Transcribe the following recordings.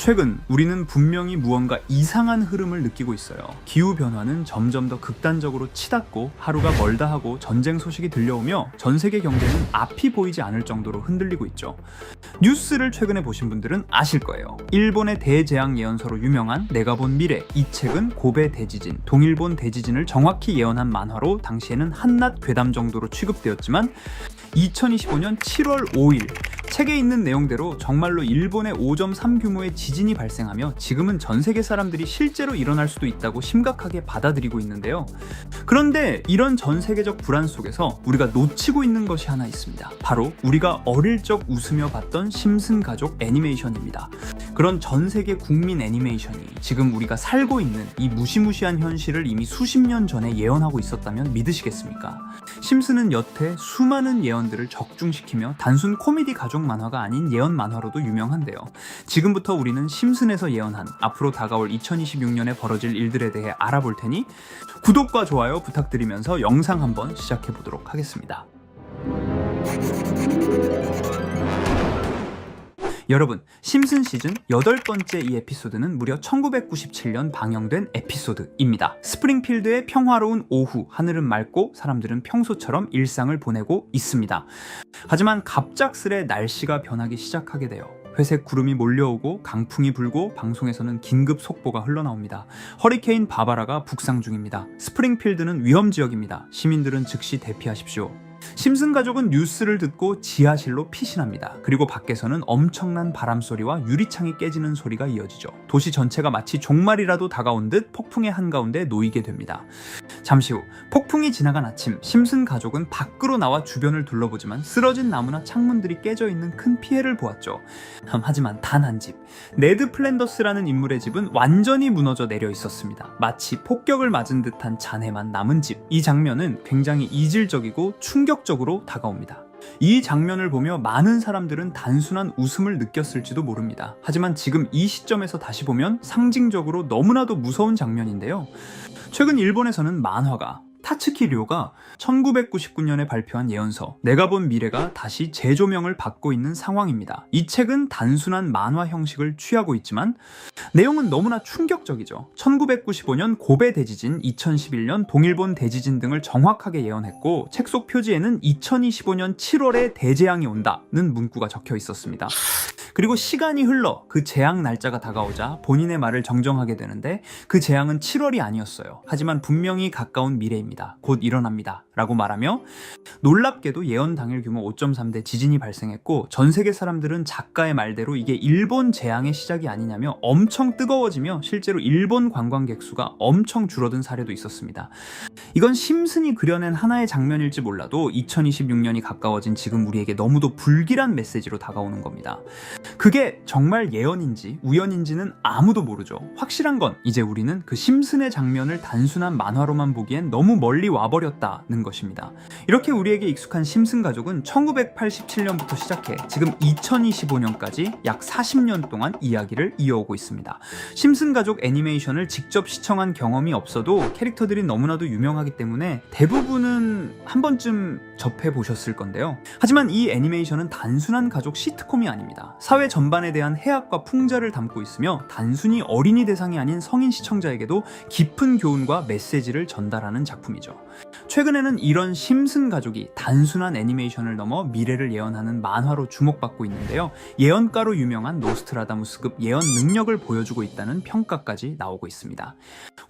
최근 우리는 분명히 무언가 이상한 흐름을 느끼고 있어요. 기후변화는 점점 더 극단적으로 치닫고 하루가 멀다 하고 전쟁 소식이 들려오며 전 세계 경제는 앞이 보이지 않을 정도로 흔들리고 있죠. 뉴스를 최근에 보신 분들은 아실 거예요. 일본의 대재앙 예언서로 유명한 내가 본 미래, 이 책은 고베 대지진, 동일본 대지진을 정확히 예언한 만화로 당시에는 한낱 괴담 정도로 취급되었지만 2025년 7월 5일 책에 있는 내용대로 정말로 일본의 5.3 규모의 지진이 발생하며 지금은 전 세계 사람들이 실제로 일어날 수도 있다고 심각하게 받아들이고 있는데요. 그런데 이런 전 세계적 불안 속에서 우리가 놓치고 있는 것이 하나 있습니다. 바로 우리가 어릴 적 웃으며 봤던 심슨 가족 애니메이션입니다. 그런 전 세계 국민 애니메이션이 지금 우리가 살고 있는 이 무시무시한 현실을 이미 수십 년 전에 예언하고 있었다면 믿으시겠습니까? 심슨은 여태 수많은 예언들을 적중시키며 단순 코미디 가족 만화가 아닌 예언 만화로도 유명한데요. 지금부터 우리는 심슨에서 예언한 앞으로 다가올 2026년에 벌어질 일들에 대해 알아볼 테니 구독과 좋아요 부탁드리면서 영상 한번 시작해 보도록 하겠습니다. 여러분, 심슨 시즌 8번째 이 에피소드는 무려 1997년 방영된 에피소드입니다. 스프링필드의 평화로운 오후, 하늘은 맑고 사람들은 평소처럼 일상을 보내고 있습니다. 하지만 갑작스레 날씨가 변하기 시작하게 돼요. 회색 구름이 몰려오고 강풍이 불고 방송에서는 긴급 속보가 흘러나옵니다. 허리케인 바바라가 북상 중입니다. 스프링필드는 위험지역입니다. 시민들은 즉시 대피하십시오. 심슨 가족은 뉴스를 듣고 지하실로 피신합니다. 그리고 밖에서는 엄청난 바람소리와 유리창이 깨지는 소리가 이어지죠. 도시 전체가 마치 종말이라도 다가온 듯 폭풍의 한가운데 놓이게 됩니다. 잠시 후 폭풍이 지나간 아침, 심슨 가족은 밖으로 나와 주변을 둘러보지만 쓰러진 나무나 창문들이 깨져 있는 큰 피해를 보았죠. 하지만 단 한 집, 네드 플랜더스라는 인물의 집은 완전히 무너져 내려 있었습니다. 마치 폭격을 맞은 듯한 잔해만 남은 집. 이 장면은 굉장히 이질적이고 충격적으로 다가옵니다. 이 장면을 보며 많은 사람들은 단순한 웃음을 느꼈을지도 모릅니다. 하지만 지금 이 시점에서 다시 보면 상징적으로 너무나도 무서운 장면인데요. 최근 일본에서는 만화가 타츠키 료가 1999년에 발표한 예언서 내가 본 미래가 다시 재조명을 받고 있는 상황입니다. 이 책은 단순한 만화 형식을 취하고 있지만 내용은 너무나 충격적이죠. 1995년 고베 대지진, 2011년 동일본 대지진 등을 정확하게 예언했고 책 속 표지에는 2025년 7월에 대재앙이 온다는 문구가 적혀 있었습니다. 그리고 시간이 흘러 그 재앙 날짜가 다가오자 본인의 말을 정정하게 되는데 그 재앙은 7월이 아니었어요. 하지만 분명히 가까운 미래입니다. 곧 일어납니다. 라고 말하며 놀랍게도 예언 당일 규모 5.3대 지진이 발생했고 전 세계 사람들은 작가의 말대로 이게 일본 재앙의 시작이 아니냐며 엄청 뜨거워지며 실제로 일본 관광객 수가 엄청 줄어든 사례도 있었습니다. 이건 심슨이 그려낸 하나의 장면일지 몰라도 2026년이 가까워진 지금 우리에게 너무도 불길한 메시지로 다가오는 겁니다. 그게 정말 예언인지 우연인지는 아무도 모르죠. 확실한 건 이제 우리는 그 심슨의 장면을 단순한 만화로만 보기엔 너무 멀리 와버렸다는 것입니다. 이렇게 우리에게 익숙한 심슨 가족은 1987년부터 시작해 지금 2025년까지 약 40년 동안 이야기를 이어오고 있습니다. 심슨 가족 애니메이션을 직접 시청한 경험이 없어도 캐릭터들이 너무나도 유명하기 때문에 대부분은 한 번쯤 접해보셨을 건데요. 하지만 이 애니메이션은 단순한 가족 시트콤이 아닙니다. 사회 전반에 대한 해악과 풍자를 담고 있으며 단순히 어린이 대상이 아닌 성인 시청자에게도 깊은 교훈과 메시지를 전달하는 작품이죠. 최근에는 이런 심슨 가족이 단순한 애니메이션을 넘어 미래를 예언하는 만화로 주목받고 있는데요. 예언가로 유명한 노스트라다무스급 예언 능력을 보여주고 있다는 평가까지 나오고 있습니다.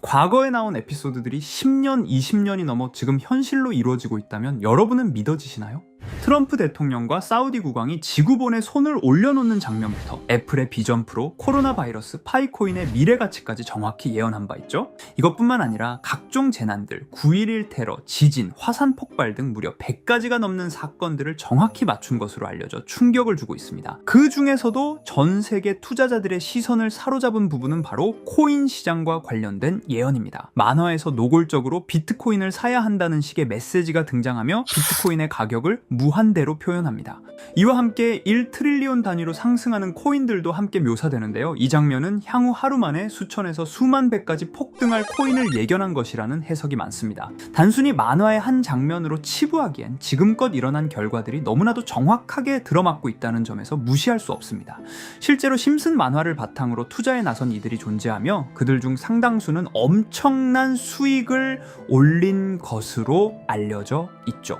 과거에 나온 에피소드들이 10년, 20년이 넘어 지금 현실로 이루어지고 있다면 여러분은 믿어지시나요? 트럼프 대통령과 사우디 국왕이 지구본에 손을 올려놓는 장면부터 애플의 비전 프로, 코로나 바이러스, 파이코인의 미래 가치까지 정확히 예언한 바 있죠. 이것뿐만 아니라 각종 재난들, 9.11 테러, 지진, 화산 폭발 등 무려 100가지가 넘는 사건들을 정확히 맞춘 것으로 알려져 충격을 주고 있습니다. 그 중에서도 전 세계 투자자들의 시선을 사로잡은 부분은 바로 코인 시장과 관련된 예언입니다. 만화에서 노골적으로 비트코인을 사야 한다는 식의 메시지가 등장하며 비트코인의 가격을 무한대로 표현합니다. 이와 함께 1트릴리온 단위로 상승하는 코인들도 함께 묘사되는데요. 이 장면은 향후 하루 만에 수천에서 수만 배까지 폭등할 코인을 예견한 것이라는 해석이 많습니다. 단순히 만화의 한 장면으로 치부하기엔 지금껏 일어난 결과들이 너무나도 정확하게 들어맞고 있다는 점에서 무시할 수 없습니다. 실제로 심슨 만화를 바탕으로 투자에 나선 이들이 존재하며 그들 중 상당수는 엄청난 수익을 올린 것으로 알려져 있죠.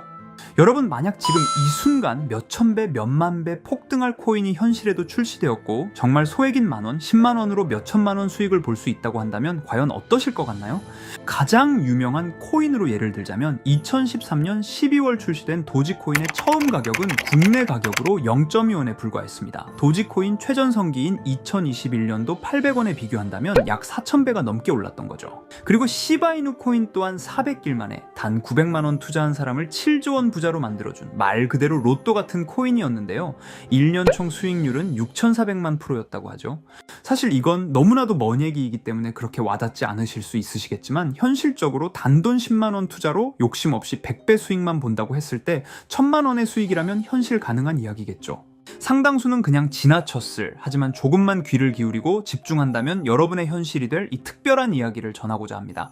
여러분, 만약 지금 이 순간 몇천 배, 몇만 배 폭등할 코인이 현실에도 출시되었고 정말 소액인 만원, 10만 원으로 몇천만 원 수익을 볼 수 있다고 한다면 과연 어떠실 것 같나요? 가장 유명한 코인으로 예를 들자면 2013년 12월 출시된 도지코인의 처음 가격은 국내 가격으로 0.2원에 불과했습니다. 도지코인 최전성기인 2021년도 800원에 비교한다면 약 4,000배가 넘게 올랐던 거죠. 그리고 시바이누 코인 또한 400길 만에 단 900만 원 투자한 사람을 7조 원 부자로 만들어준 말 그대로 로또 같은 코인이었는데요. 1년 총 수익률은 6,400만 %였다고 하죠. 사실 이건 너무나도 먼 얘기이기 때문에 그렇게 와닿지 않으실 수 있으시겠지만 현실적으로 단돈 10만 원 투자로 욕심 없이 100배 수익만 본다고 했을 때 1,000만 원의 수익이라면 현실 가능한 이야기겠죠. 상당수는 그냥 지나쳤을, 하지만 조금만 귀를 기울이고 집중한다면 여러분의 현실이 될 이 특별한 이야기를 전하고자 합니다.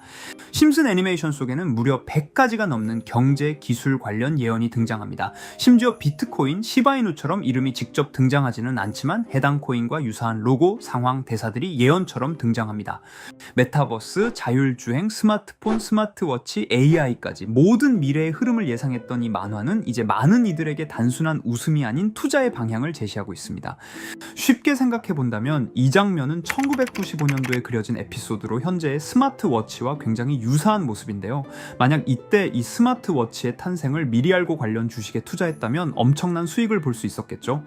심슨 애니메이션 속에는 무려 100가지가 넘는 경제, 기술 관련 예언이 등장합니다. 심지어 비트코인, 시바이누처럼 이름이 직접 등장하지는 않지만 해당 코인과 유사한 로고, 상황, 대사들이 예언처럼 등장합니다. 메타버스, 자율주행, 스마트폰, 스마트워치, AI까지 모든 미래의 흐름을 예상했던 이 만화는 이제 많은 이들에게 단순한 웃음이 아닌 투자의 방향을 제시하고 있습니다. 쉽게 생각해 본다면 이 장면은 1995년도에 그려진 에피소드로 현재의 스마트워치와 굉장히 유사한 모습인데요. 만약 이때 이 스마트워치의 탄생을 미리 알고 관련 주식에 투자했다면 엄청난 수익을 볼 수 있었겠죠.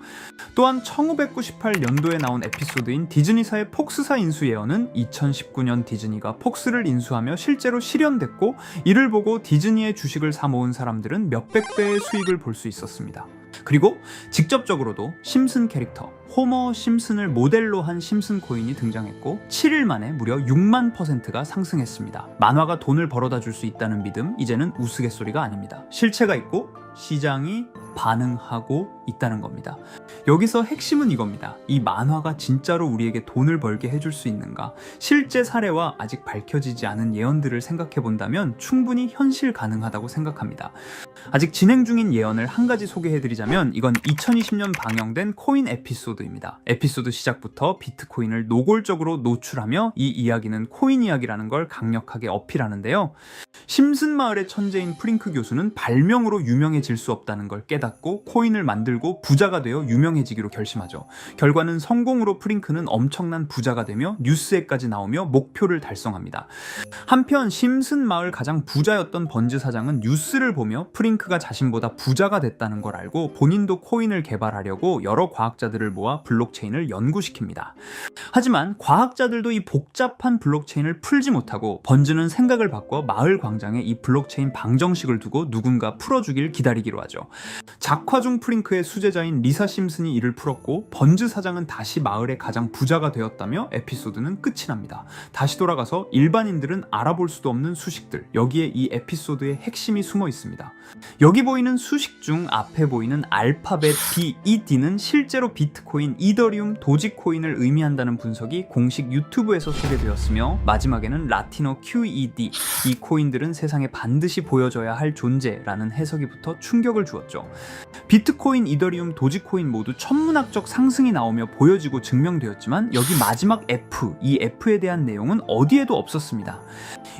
또한 1998년도에 나온 에피소드인 디즈니사의 폭스사 인수 예언은 2019년 디즈니가 폭스를 인수하며 실제로 실현됐고, 이를 보고 디즈니의 주식을 사 모은 사람들은 몇백 배의 수익을 볼 수 있었습니다. 그리고 직접적으로도 심슨 캐릭터 호머 심슨을 모델로 한 심슨 코인이 등장했고 7일 만에 무려 6만 %가 상승했습니다. 만화가 돈을 벌어다 줄 수 있다는 믿음, 이제는 우스갯소리가 아닙니다. 실체가 있고 시장이 반응하고 있다는 겁니다. 여기서 핵심은 이겁니다. 이 만화가 진짜로 우리에게 돈을 벌게 해줄 수 있는가? 실제 사례와 아직 밝혀지지 않은 예언들을 생각해 본다면 충분히 현실 가능하다고 생각합니다. 아직 진행 중인 예언을 한 가지 소개해드리자면 이건 2020년 방영된 코인 에피소드입니다. 에피소드 시작부터 비트코인을 노골적으로 노출하며 이 이야기는 코인 이야기라는 걸 강력하게 어필하는데요. 심슨 마을의 천재인 프링크 교수는 발명으로 유명해질 수 없다는 걸 깨닫고 코인을 만들고 부자가 되어 유명해지기로 결심하죠. 결과는 성공으로 프링크는 엄청난 부자가 되며 뉴스에까지 나오며 목표를 달성합니다. 한편 심슨 마을 가장 부자였던 번즈 사장은 뉴스를 보며 프링크가 자신보다 부자가 됐다는 걸 알고 본인도 코인을 개발하려고 여러 과학자들을 모아 블록체인을 연구시킵니다. 하지만 과학자들도 이 복잡한 블록체인을 풀지 못하고 번즈는 생각을 바꿔 마을 광장에 이 블록체인 방정식을 두고 누군가 풀어주길 기다리기로 하죠. 작화 중 프링크의 수제자인 리사 심슨이 이를 풀었고 번즈 사장은 다시 마을의 가장 부자가 되었다며 에피소드는 끝이 납니다. 다시 돌아가서 일반인들은 알아볼 수도 없는 수식들, 여기에 이 에피소드의 핵심이 숨어 있습니다. 여기 보이는 수식 중 앞에 보이는 알파벳 B, 이 D는 실제로 비트코인, 이더리움, 도지코인을 의미한다는 분석이 공식 유튜브에서 소개되었으며 마지막에는 라틴어 QED, 이 코인들은 세상에 반드시 보여줘야 할 존재라는 해석이 붙어 충격을 주었죠. 비트코인, 이더리움, 도지코인 모두 천문학적 상승이 나오며 보여지고 증명되었지만 여기 마지막 F, 이 F에 대한 내용은 어디에도 없었습니다.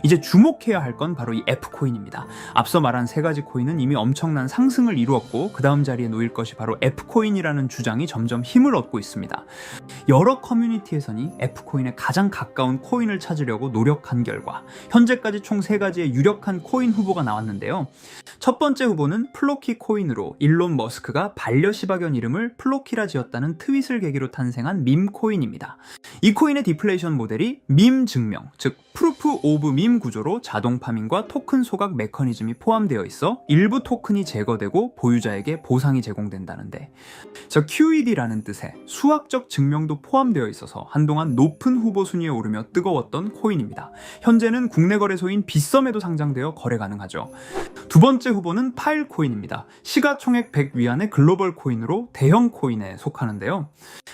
이제 주목해야 할 건 바로 이 F코인입니다. 앞서 말한 세 가지 코인은 이미 엄청난 상승을 이루었고 그 다음 자리에 놓일 것이 바로 F코인이라는 주장이 점점 힘을 얻고 있습니다. 여러 커뮤니티에서는 F코인에 가장 가까운 코인을 찾으려고 노력한 결과 현재까지 총 3가지의 유력한 코인 후보가 나왔는데요. 첫 번째 후보는 플로키 코인으로 일론 머스크가 반려시바견 이름을 플로키라 지었다는 트윗을 계기로 탄생한 밈코인입니다. 이 코인의 디플레이션 모델이 밈 증명, 즉 프루프 오브 밈 구조로 자동 파밍과 토큰 소각 메커니즘이 포함되어 있어 일부 토큰이 제거되고 보유자에게 보상이 제공된다는데, QED라는 뜻에 수학적 증명도 포함되어 있어서 한동안 높은 후보 순위에 오르며 뜨거웠던 코인입니다. 현재는 국내 거래소인 빗썸에도 상장되어 거래 가능하죠. 두 번째 후보는 파일코인입니다. 시가총액 100 위안의 글로벌 코인으로 대형 코인에 속하는데요.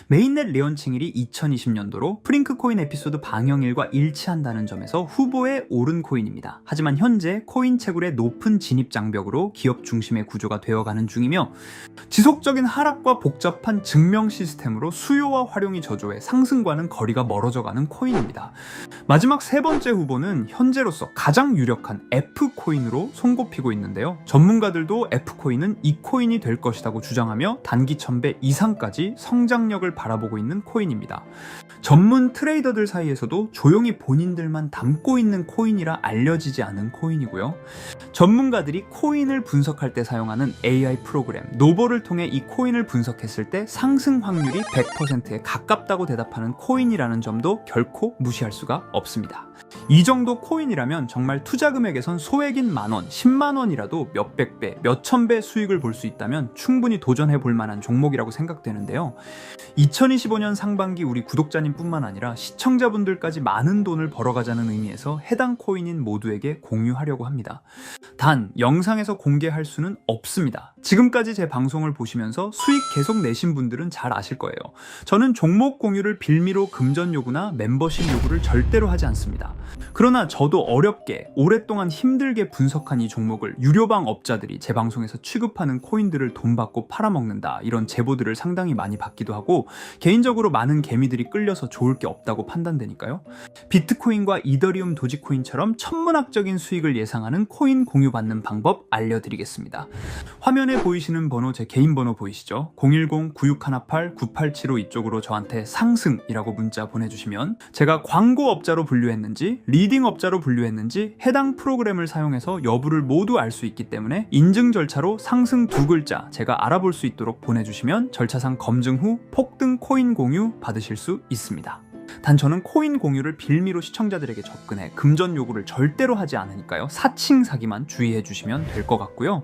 메인넷 레언칭일이 2020년도로 프링크코인 에피소드 방영일과 일치한다는 점에서 후보에 오른 코인입니다. 하지만 현재 코인 채굴의 높은 진입 장벽으로 기업 중심의 구조가 되어가는 중이며 지속적인 하락과 복잡한 증명 시스템으로 수요와 활용이 저조해 상승과는 거리가 멀어져가는 코인입니다. 마지막 세 번째 후보는 현재로서 가장 유력한 F코인으로 손꼽히고 있는데요. 전문가들도 F코인은 이 코인이 될 것이라고 주장하며 단기 1000배 이상까지 성장력을 바라보고 있는 코인입니다. 전문 트레이더들 사이에서도 조용히 본인들만 담고 있는 코인이라 알려지지 않은 코인이고요. 전문가들이 코인을 분석할 때 사용하는 AI 프로그램 노보를 통해 이 코인을 분석했을 때 상승 확률이 100%에 가깝다고 대답하는 코인이라는 점도 결코 무시할 수가 없습니다. 이 정도 코인이라면 정말 투자 금액에선 소액인 만원, 10만원이라도 몇백 배, 몇천 배 수익을 볼 수 있다면 충분히 도전해 볼 만한 종목이라고 생각되는데요. 2025년 상반기 우리 구독자님 뿐만 아니라 시청자분들까지 많은 돈을 벌어가자는 의미에서 해당 코인인 모두에게 공유하려고 합니다. 단, 영상에서 공개할 수는 없습니다. 지금까지 제 방송을 보시면서 수익 계속 내신 분들은 잘 아실 거예요. 저는 종목 공유를 빌미로 금전 요구나 멤버십 요구를 절대로 하지 않습니다. 그러나 저도 어렵게 오랫동안 힘들게 분석한 이 종목을 유료방 업자들이 제 방송에서 취급하는 코인들을 돈 받고 팔아먹는다, 이런 제보들을 상당히 많이 받기도 하고 개인적으로 많은 개미들이 끌려서 좋을 게 없다고 판단되니까요. 비트코인과 이더리움 도지코인처럼 천문학적인 수익을 예상하는 코인 공유받는 방법 알려드리겠습니다. 화면에 보이시는 번호, 제 개인 번호 보이시죠? 010-9618-9875 이쪽으로 저한테 상승이라고 문자 보내주시면 제가 광고업자로 분류했는지 리딩업자로 분류했는지 해당 프로그램을 사용해서 여부를 모두 알 수 있기 때문에 인증 절차로 상승 두 글자 제가 알아볼 수 있도록 보내주시면 절차상 검증 후 폭등 코인 공유 받으실 수 있습니다. 단 저는 코인 공유를 빌미로 시청자들에게 접근해 금전 요구를 절대로 하지 않으니까요. 사칭 사기만 주의해 주시면 될 것 같고요.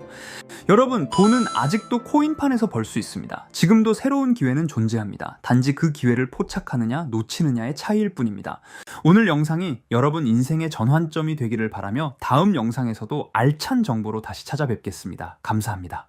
여러분, 돈은 아직도 코인판에서 벌 수 있습니다. 지금도 새로운 기회는 존재합니다. 단지 그 기회를 포착하느냐 놓치느냐의 차이일 뿐입니다. 오늘 영상이 여러분 인생의 전환점이 되기를 바라며 다음 영상에서도 알찬 정보로 다시 찾아뵙겠습니다. 감사합니다.